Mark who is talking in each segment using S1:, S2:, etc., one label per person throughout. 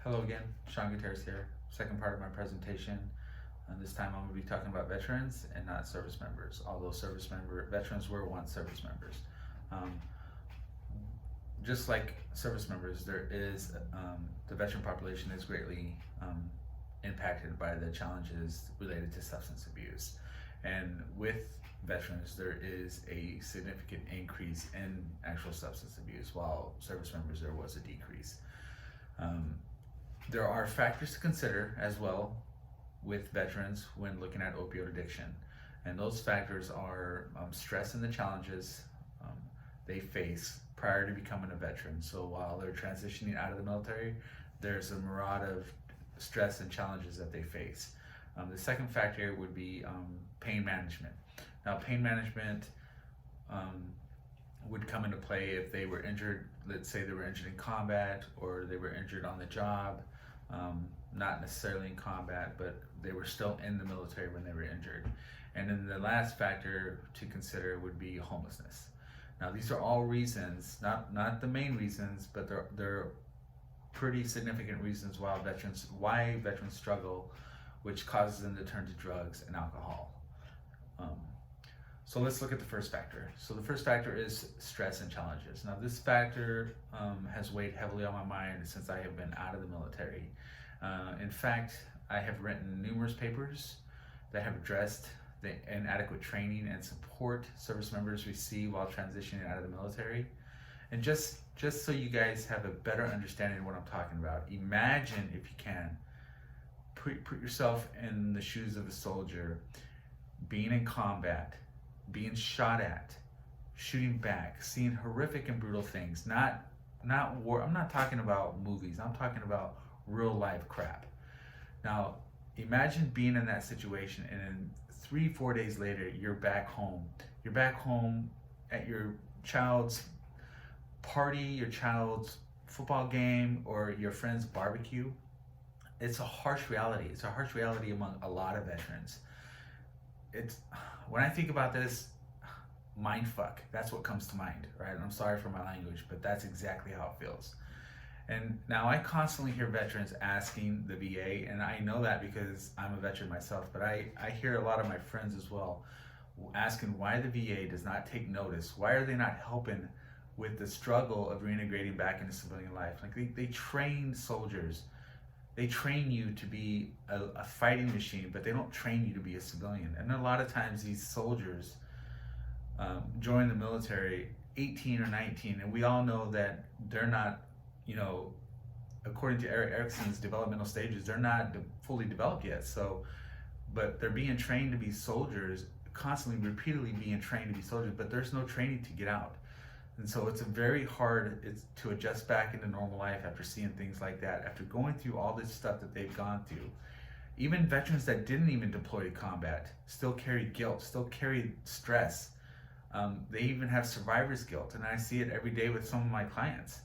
S1: Hello again, Sean Gutierrez here. Second part of my presentation. This time I'm going to be talking about veterans and not service members, although veterans were once service members. Um, just like service members, the veteran population is greatly impacted by the challenges related to substance abuse. And with veterans, there is a significant increase in actual substance abuse, while service members there was a decrease. There are factors to consider as well with veterans when looking at opioid addiction, and those factors are stress and the challenges they face prior to becoming a veteran. So while they're transitioning out of the military, there's a myriad of stress and challenges that they face. The second factor would be pain management. Now, pain management would come into play if they were injured. Let's say they were injured in combat, or they were injured on the job, not necessarily in combat, but they were still in the military when they were injured. And then the last factor to consider would be homelessness. Now, these are all reasons, not the main reasons, but they're pretty significant reasons why veterans struggle, which causes them to turn to drugs and alcohol. So let's look at the first factor. So the first factor is stress and challenges. Now, this factor has weighed heavily on my mind since I have been out of the military. In fact, I have written numerous papers that have addressed the inadequate training and support service members receive while transitioning out of the military. And just so you guys have a better understanding of what I'm talking about, imagine, if you can, put yourself in the shoes of a soldier, being in combat, being shot at, shooting back, seeing horrific and brutal things. Not war. I'm not talking about movies. I'm talking about real life crap. Now, imagine being in that situation, and then 3-4 days later, you're back home. You're back home at your child's party, your child's football game, or your friend's barbecue. It's a harsh reality. It's a harsh reality among a lot of veterans. When I think about this, mind fuck, that's what comes to mind, right? I'm sorry for my language, but that's exactly how it feels. And now I constantly hear veterans asking the VA, and I know that because I'm a veteran myself, but I hear a lot of my friends as well asking why the VA does not take notice. Why are they not helping with the struggle of reintegrating back into civilian life? Like they train soldiers. They train you to be a fighting machine, but they don't train you to be a civilian. And a lot of times these soldiers join the military 18 or 19, and we all know that they're not, according to Erickson's developmental stages, they're not fully developed yet. But they're being trained to be soldiers, constantly, repeatedly being trained to be soldiers, but there's no training to get out. And so it's very hard to adjust back into normal life after seeing things like that, after going through all this stuff that they've gone through. Even veterans that didn't even deploy to combat still carry guilt, still carry stress. They even have survivor's guilt, and I see it every day with some of my clients.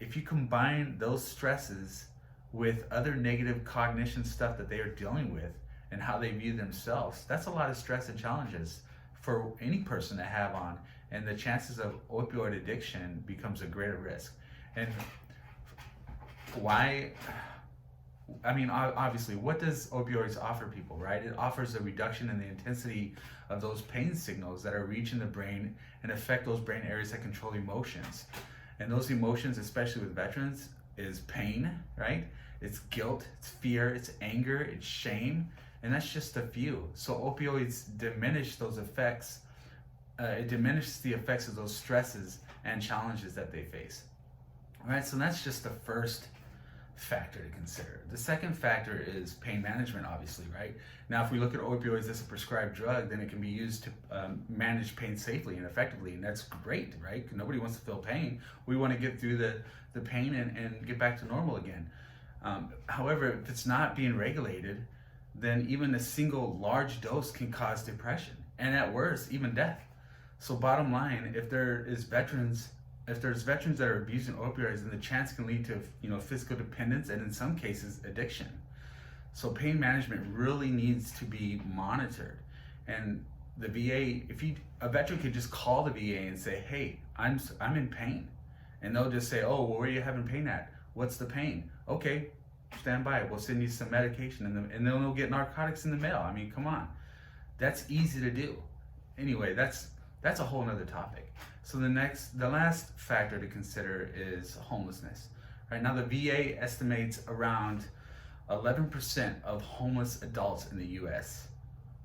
S1: If you combine those stresses with other negative cognition stuff that they are dealing with and how they view themselves, that's a lot of stress and challenges for any person to have on, and the chances of opioid addiction becomes a greater risk. And why? I mean, obviously, what does opioids offer people, right? It offers a reduction in the intensity of those pain signals that are reaching the brain and affect those brain areas that control emotions. And those emotions, especially with veterans, is pain, right? It's guilt, it's fear, it's anger, it's shame, and that's just a few. So opioids diminish those effects. It diminishes the effects of those stresses and challenges that they face. All right, so that's just the first factor to consider. The second factor is pain management, obviously, right? Now, if we look at opioids as a prescribed drug, then it can be used to manage pain safely and effectively, and that's great, right? Nobody wants to feel pain. We want to get through the pain and get back to normal again. However, if it's not being regulated, then even a single large dose can cause depression, and at worst, even death. So bottom line, if there's veterans that are abusing opioids, then the chance can lead to physical dependence, and in some cases addiction. So pain management really needs to be monitored. And the VA, a veteran could just call the VA and say, hey, I'm in pain. And they'll just say, oh, well, where are you having pain at? What's the pain? Okay, stand by. We'll send you some medication, and then they'll get narcotics in the mail. I mean, come on, that's easy to do. Anyway, that's a whole nother topic. So the last factor to consider is homelessness. Right now, the VA estimates around 11% of homeless adults in the U.S.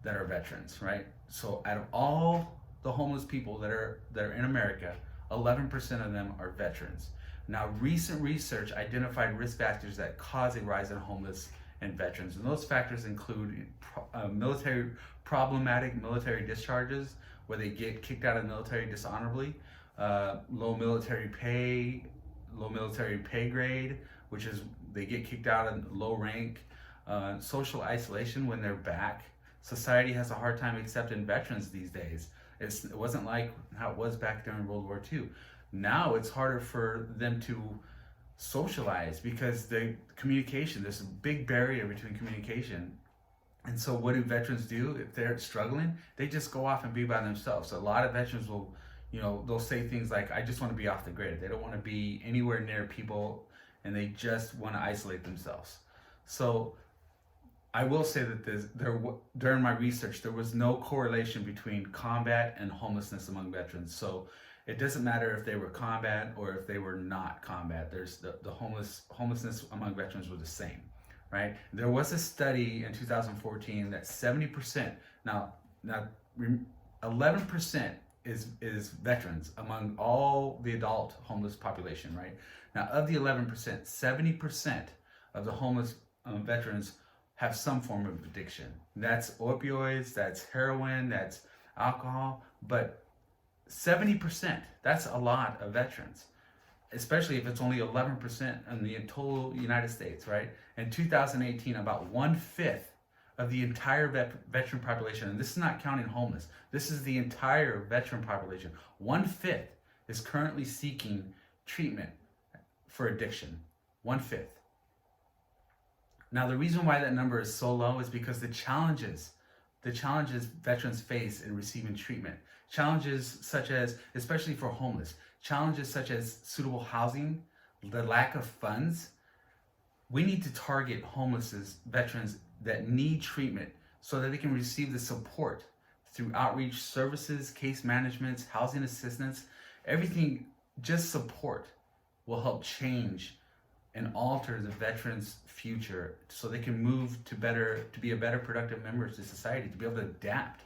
S1: that are veterans. Right. So out of all the homeless people that are in America, 11% of them are veterans. Now, recent research identified risk factors that cause a rise in homeless and veterans, and those factors include problematic military discharges, where they get kicked out of the military dishonorably, low military pay grade, which is they get kicked out in low rank, social isolation when they're back. Society has a hard time accepting veterans these days. It wasn't like how it was back during World War II. Now it's harder for them to socialize because there's a big barrier between communication. And so what do veterans do if they're struggling? They just go off and be by themselves. So a lot of veterans will, they'll say things like, I just want to be off the grid. They don't want to be anywhere near people, and they just want to isolate themselves. So I will say that during my research, there was no correlation between combat and homelessness among veterans. So it doesn't matter if they were combat or if they were not combat. There's the homelessness among veterans were the same, right? There was a study in 2014 that 70%, now 11% is veterans among all the adult homeless population, right? Now of the 11%, 70% of the homeless veterans have some form of addiction. That's opioids, that's heroin, that's alcohol, but 70%, that's a lot of veterans, especially if it's only 11% in the total United States, right? In 2018, about 1/5 of the entire veteran population, and this is not counting homeless, this is the entire veteran population, 1/5 is currently seeking treatment for addiction. 1/5. Now, the reason why that number is so low is because the challenges veterans face in receiving treatment, challenges such as, especially for homeless, challenges such as suitable housing, the lack of funds. We need to target veterans that need treatment so that they can receive the support through outreach services, case management, housing assistance, everything. Just support will help change and alter the veterans' future so they can move to be a better productive member to society, to be able to adapt.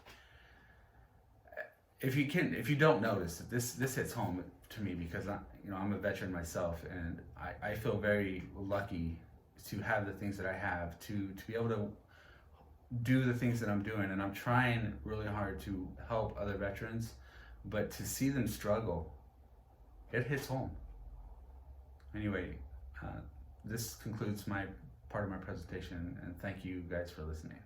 S1: If you don't notice, this hits home to me because I'm a veteran myself, and I feel very lucky to have the things that I have, to be able to do the things that I'm doing, and I'm trying really hard to help other veterans, but to see them struggle, it hits home. Anyway, this concludes my part of my presentation, and thank you guys for listening.